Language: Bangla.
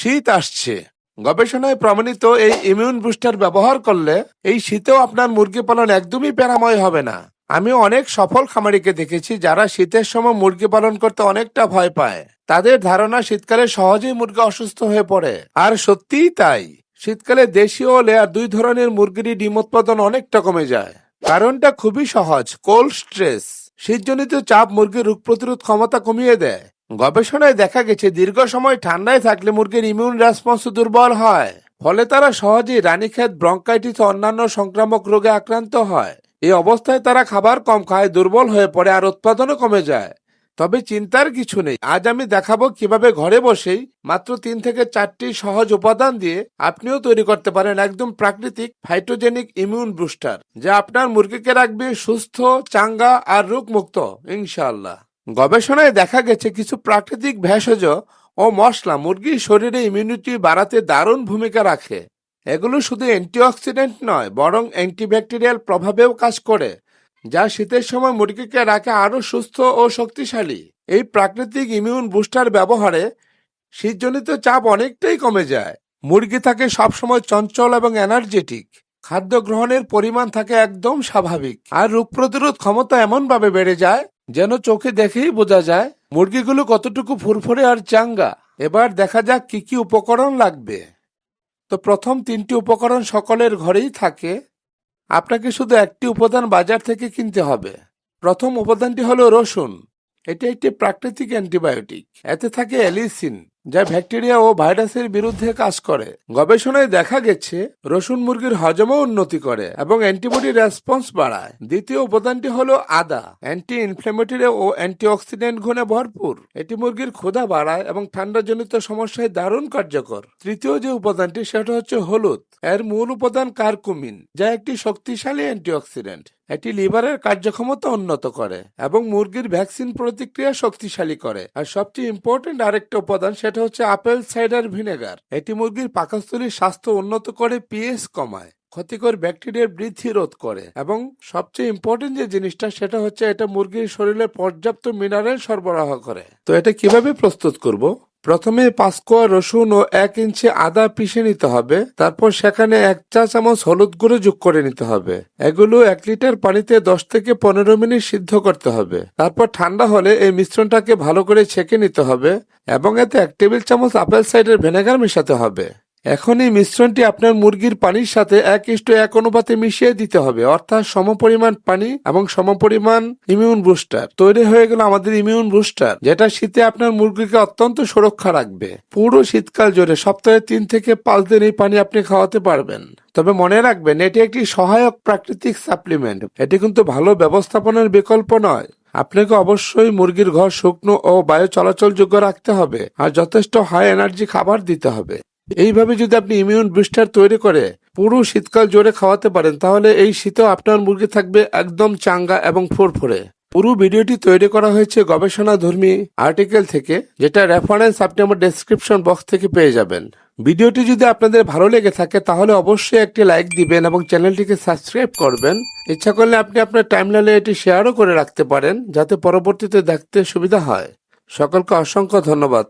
শীত আসছে। গবেষণায় প্রমাণিত এই ইমিউন বুস্টার ব্যবহার করলে এই শীতেও আপনার মুরগি পালন একদমই প্যারাময় হবে না। আমি অনেক সফল খামারিকে দেখেছি যারা শীতের সময় মুরগি পালন করতে অনেকটা ভয় পায়। তাদের ধারণা শীতকালে সহজেই মুরগি অসুস্থ হয়ে পড়ে, আর সত্যিই তাই। শীতকালে দেশীয় ও লেয়ার দুই ধরনের মুরগির ডিম উৎপাদন অনেকটা কমে যায়। কারণটা খুবই সহজ, কোল্ড স্ট্রেস। শীতজনিত চাপ মুরগির রোগ প্রতিরোধ ক্ষমতা কমিয়ে দেয়। গবেষণায় দেখা গেছে দীর্ঘ সময় ঠান্ডায় থাকলে মুরগির ইমিউন রেসপন্স দুর্বল হয়, ফলে তারা সহজেই রানীক্ষেত, ব্রঙ্কাইটিস ও অন্যান্য সংক্রামক রোগে আক্রান্ত হয়। এই অবস্থায় তারা খাবার কম খায়, দুর্বল হয়ে পড়ে আর উৎপাদনও কমে যায়। তবে চিন্তার কিছু নেই, আজ আমি দেখাবো কিভাবে ঘরে বসেই মাত্র 3 থেকে 4টি সহজ উপাদান দিয়ে আপনিও তৈরি করতে পারেন একদম প্রাকৃতিক ফাইটোজেনিক ইমিউন বুস্টার, যা আপনার মুরগিকে রাখবে সুস্থ, চাঙ্গা আর রোগমুক্ত ইনশাআল্লাহ। গবেষণায় দেখা গেছে কিছু প্রাকৃতিক ভেষজ ও মশলা মুরগির শরীরে ইমিউনিটি বাড়াতে দারুণ ভূমিকা রাখে। এগুলো শুধু অ্যান্টিঅক্সিডেন্ট নয়, বরং অ্যান্টিব্যাকটেরিয়াল প্রভাবেও কাজ করে, যা শীতের সময় মুরগিকে রাখে আরো সুস্থ ও শক্তিশালী। এই প্রাকৃতিক ইমিউন বুস্টার ব্যবহারে শীতজনিত চাপ অনেকটাই কমে যায়। মুরগি থাকে সবসময় চঞ্চল এবং এনার্জেটিক। খাদ্য গ্রহণের পরিমাণ থাকে একদম স্বাভাবিক, আর রোগ প্রতিরোধ ক্ষমতা এমন ভাবে বেড়ে যায় যেন চোখে দেখেই বোঝা যায় মুরগিগুলো কতটুকু ফুরফুরে আর চাঙ্গা। এবার দেখা যাক কি কি উপকরণ লাগবে। তো প্রথম 3টি উপকরণ সকলের ঘরেই থাকে। আপনাকে শুধু একটি উপাদান বাজার থেকে কিনতে হবে। প্রথম উপাদানটি হলো রসুন। এটি একটি প্রাকৃতিক অ্যান্টিবায়োটিক। এতে থাকে অ্যালিসিন, যা ব্যাকটেরিয়া ও ভাইরাসের বিরুদ্ধে কাজ করে। গবেষণায় দেখা গেছে রসুন মুরগির হজমও উন্নতি করে এবং অ্যান্টিবডি রেসপন্স বাড়ায়। দ্বিতীয় উপাদানটি হলো আদা। অ্যান্টি ইনফ্লেমেটরি ও অ্যান্টিঅক্সিডেন্ট গুণে ভরপুর। এটি মুরগির ক্ষুধা বাড়ায় এবং ঠান্ডাজনিত সমস্যায় দারুণ কার্যকর। তৃতীয় যে উপাদানটি সেটা হচ্ছে হলুদ। এর মূল উপাদান কারকুমিন, যা একটি শক্তিশালী অ্যান্টিঅক্সিডেন্ট। এটি লিভারের কার্যক্ষমতা উন্নত করে এবং মুরগির ভ্যাকসিন প্রতিক্রিয়া শক্তিশালী করে। আর সবচেয়ে ইম্পর্টেন্ট আরেকটা উপাদান সেটা হচ্ছে আপেল সাইডার ভিনেগার। এটি মুরগির পাকস্থলীর স্বাস্থ্য উন্নত করে, পিএইচ কমায়, ক্ষতিকর ব্যাকটেরিয়ার বৃদ্ধি রোধ করে এবং সবচেয়ে ইম্পর্টেন্ট যে জিনিসটা সেটা হচ্ছে এটা মুরগির শরীরে পর্যাপ্ত মিনারেল সরবরাহ করে। তো এটা কিভাবে প্রস্তুত করব? প্রথমে 5 কোয়া রসুন ও 1 ইঞ্চি আদা পিষে নিতে হবে। তারপর সেখানে 1 চা চামচ হলুদ গুঁড়ো যোগ করে নিতে হবে। এগুলো 1 লিটার পানিতে 10 থেকে 15 মিনিট সিদ্ধ করতে হবে। তারপর ঠান্ডা হলে এই মিশ্রণটাকে ভালো করে ছেঁকে নিতে হবে এবং এতে 1 টেবিল চামচ আপেল সাইডার ভিনেগার মেশাতে হবে। এখন এই মিশ্রণটি আপনার মুরগির পানির সাথে 1:1 অনুপাতে মিশিয়ে দিতে হবে, অর্থাৎ সমপরিমাণ পানি এবং সমপরিমাণ ইমিউন বুস্টার। তৈরি হয়ে গেল আমাদের ইমিউন বুস্টার, যেটা শীতে আপনার মুরগিকে অত্যন্ত সুরক্ষা রাখবে। পুরো শীতকাল জুড়ে সপ্তাহে 3 থেকে 5 দিন এই পানি আপনি খাওয়াতে পারবেন। তবে মনে রাখবেন, এটি একটি সহায়ক প্রাকৃতিক সাপ্লিমেন্ট। এটি কিন্তু ভালো ব্যবস্থাপনার বিকল্প নয়। আপনাকে অবশ্যই মুরগির ঘর শুকনো ও বায়ু চলাচল যোগ্য রাখতে হবে আর যথেষ্ট হাই এনার্জি খাবার দিতে হবে। এইভাবে যদি আপনি ইমিউন বুস্টার তৈরি করে পুরো শীতকাল জুড়ে খাওয়াতে পারেন, তাহলে এই শীতেও আপনার মুরগি থাকবে একদম চাঙ্গা এবং ফুরফুরে। পুরো ভিডিওটি তৈরি করা হয়েছে গবেষণাধর্মী আর্টিকেল থেকে, যেটা রেফারেন্স আপনি আমার ডেসক্রিপশন বক্স থেকে পেয়ে যাবেন। ভিডিওটি যদি আপনাদের ভালো লেগে থাকে তাহলে অবশ্যই একটি লাইক দিবেন এবং চ্যানেলটিকে সাবস্ক্রাইব করবেন। ইচ্ছা করলে আপনি আপনার টাইমলাইনে এটি শেয়ারও করে রাখতে পারেন, যাতে পরবর্তীতে দেখতে সুবিধা হয়। সকলকে অসংখ্য ধন্যবাদ।